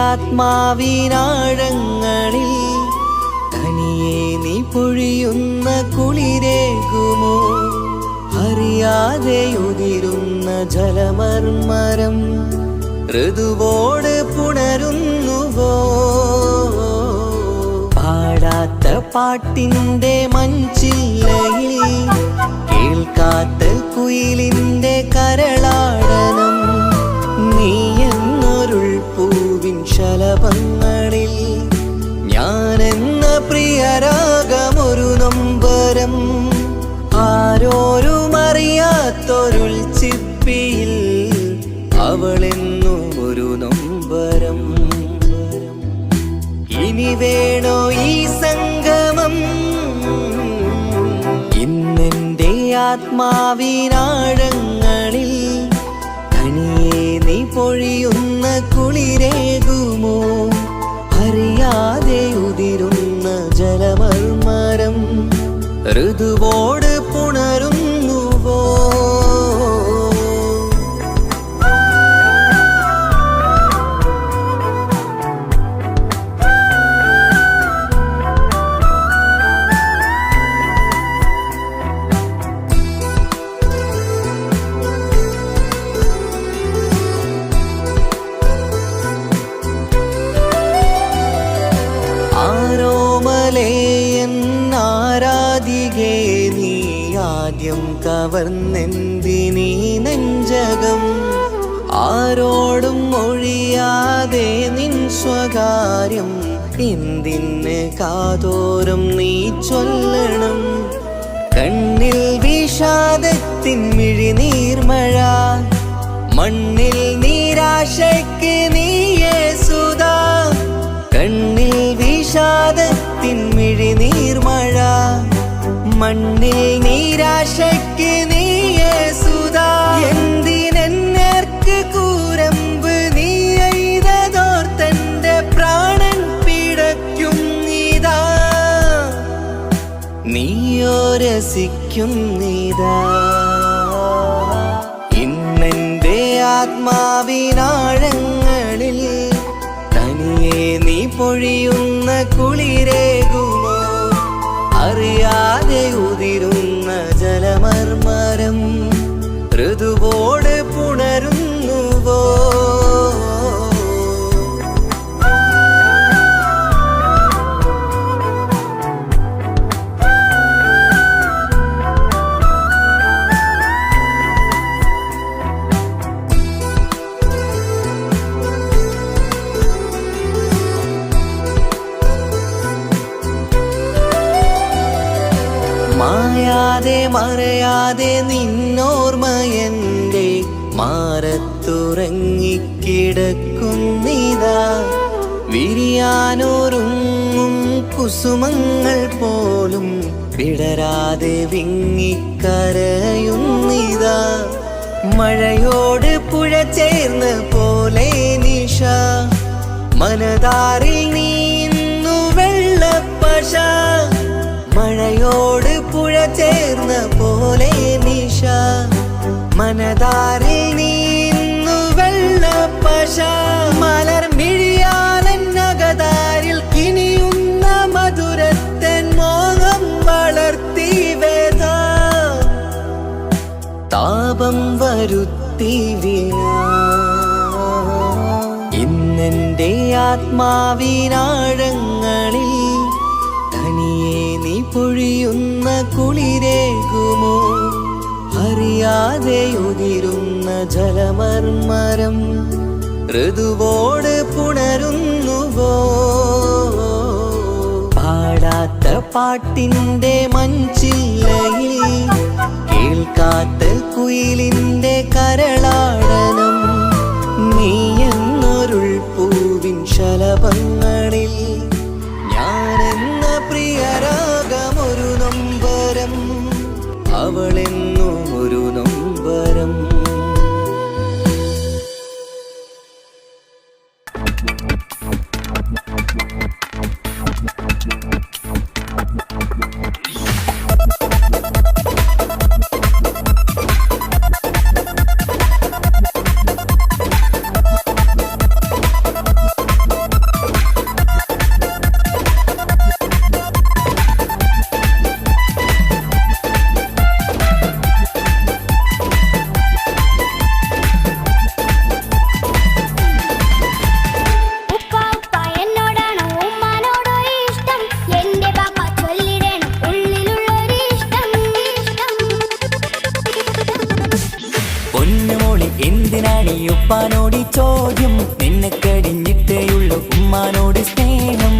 ആത്മാവിനാഴങ്ങളിൽ തനിയെ നീ പൊഴിയുന്ന കുളിരേകുമോ? അറിയാതെ ഉതിരുന്ന ജലമർമരം ഋതുവോട് പുണരുന്നുവോ? പാടാത്ത പാട്ടിൻ്റെ മഞ്ചില്ലയിൽ കേൾക്കാത്ത കുയിലിൻ്റെ കരളാടനം നീ എന്നൊരുൾ പൂവിൻ ശലഭങ്ങളിൽ ഞാനെന്ന പ്രിയരാഗമൊരു നൊമ്പരം ആരോരും അറിയാത്തൊരുൾ ചിപ്പിയിൽ അവളെന്നും ഒരു നൊമ്പരം. ഇനി വേണോ ഈ സംഗമം? ഇന്നെൻ്റെ ആത്മാവിനാഴങ്ങളിൽ തനിയെ നീ പൊഴിയുന്ന കുളിരേകുമോ? അറിയാതെ ഉതിരുന്ന ജലമർമരം ഋതുവോട് പുണരുന്നുവോ? ആരാധികേ നീ ആദ്യം കവർന്നെന്തിനീ നെഞ്ചകം? ആരോടും ഒഴിയാതെ നിൻ സ്വകാര്യം എന്തിന് കാതോരം നീ ചൊല്ലണം? കണ്ണിൽ വിഷാദത്തിൻ മിഴിനീർമഴ മണ്ണിൽ നിരാശയ്ക്ക് നീയേ സുധാ. കണ്ണിൽ വിഷാദത്തിൻ മിഴിനീർമഴ മണ്ണിൽ നിരാശയ്ക്ക് നീയേ സുധാ. എന്തിനെന്നേർക്ക് കൂരമ്പ് നീ എയ്തതോർത്തന്റെ പ്രാണൻ പിടയ്ക്കും നീതാ. നീയോ രസിക്കും നീതാ. ഇന്നെന്റെ ആത്മാവിനാഴങ്ങളിൽ തനിയെ നീ പൊഴിയുന്ന കുളിരേകുമോ? അറിയാതെ ഉതിരുന്ന ജലമർമരം ഋതുവോട് പുണരുന്നുവോ? മായാതെ മറയാതെ നിന്നോർമ്മയെന്റെ മാറത്തുറങ്ങിക്കിടക്കുന്നിതാ. വിരിയാനൊരുങ്ങും കുസുമങ്ങൾ പോലും വിടരാതെ വിങ്ങിക്കരയുന്നിതാ. മഴയോട് പുഴ ചേർന്ന പോലെ നിശ മനതാറിൽ നീന്നു വെള്ളപ്പശ. മഴയോട് പുഴ ചേർന്ന പോലെ നിശ മനതാറിൽ നീന്നു വെള്ളപ്പശ. മലർമിഴിയാലന്നകതാരിൽ കിനിയുന്ന മധുരത്തൻ മോഹം വളർത്തി വേദ താപം വരുത്തി വീണ. ഇന്നെന്റെ ആത്മാവിനാഴങ്ങളിൽ തനിയെ നീ പൊഴിയുന്ന കുളിരേകുമോ? അറിയാതെ ഉതിരുന്ന ജലമർമരം ഋതുവോട് പുണരുന്നുവോ? പാടാത്ത പാട്ടിൻ്റെ മഞ്ചില്ലയിൽ കേൾക്കാത്ത കുയിലിൻ്റെ കരളാടനം നീ എന്നൊരുൾ പൂവിൻ ശലഭങ്ങളിൽ ഞാനെന്ന പ്രിയരാഗമൊരു നൊമ്പരം അവളെന്നും ഒരു നൊമ്പരം. ഉമ്മാനോട് സ്നേഹം.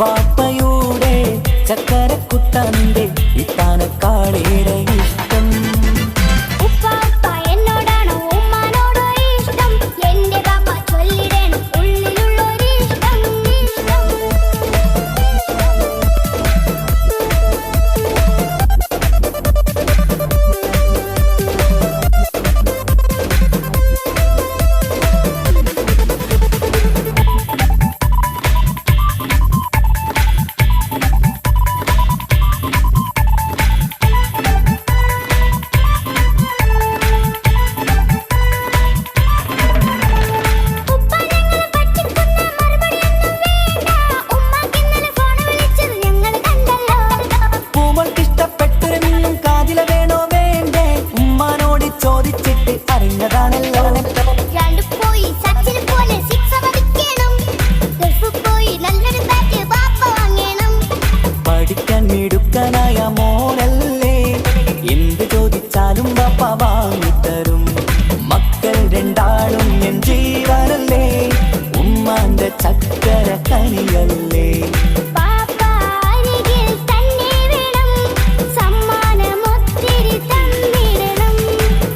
വാപ്പയുടെ ചക്കരക്കുട്ടന്റെ ഇത്താനക്കാളേറെ ഇഷ്ടം. പഠിക്കാൻ മിടുക്കനായ മോനല്ലേ, എന്ത് ചോദിച്ചാലും ബാപ്പ വാങ്ങിത്തരും. മക്കൾ രണ്ടാളും എൻ ജീവനല്ലേ, ഉമ്മാന്റെ ചക്കര കനിയല്ലേ.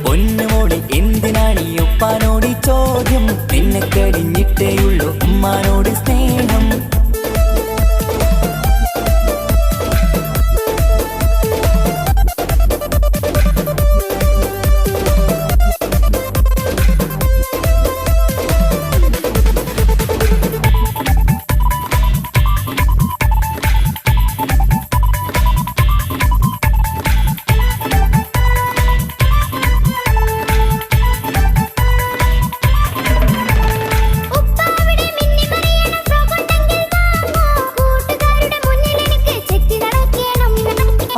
പൊന്നുമോളി എന്തിനാണ് ഈ ഉപ്പാനോട് ചോദ്യം, നിന്നെ കഴിഞ്ഞിട്ടേയുള്ളൂ ഉമ്മാനോട് സ്നേഹം.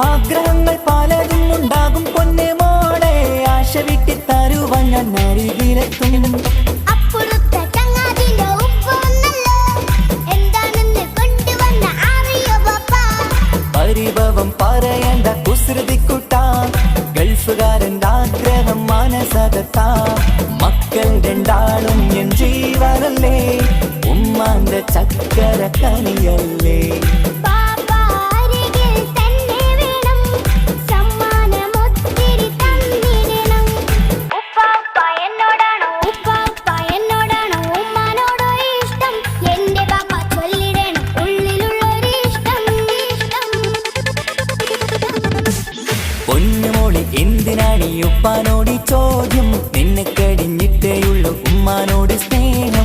ആഗ്രഹങ്ങൾ പലതും ഉണ്ടാകും പൊന്നെ മോളെ, ആശ വിട്ടി തരുവാൻ ഞാൻ അരികിലെത്തും. പരിഭവം പറയണ്ട കുസൃതിക്കുട്ട, ഗൾഫുകാരൻ്റെ ആഗ്രഹം മനസ്സകത്ത. മക്കൾ രണ്ടാളും എൻ ജീവനല്ലേ, ഉമ്മാന്റെ ചക്കര കനിയല്ലേ. പൊന്നുമോളി എന്തിനാണ് ഈ ഉപ്പാനോട് ചോദ്യം, നിന്നെ കഴിഞ്ഞിട്ടേയുള്ളൂ ഉമ്മാനോട് സ്നേഹം.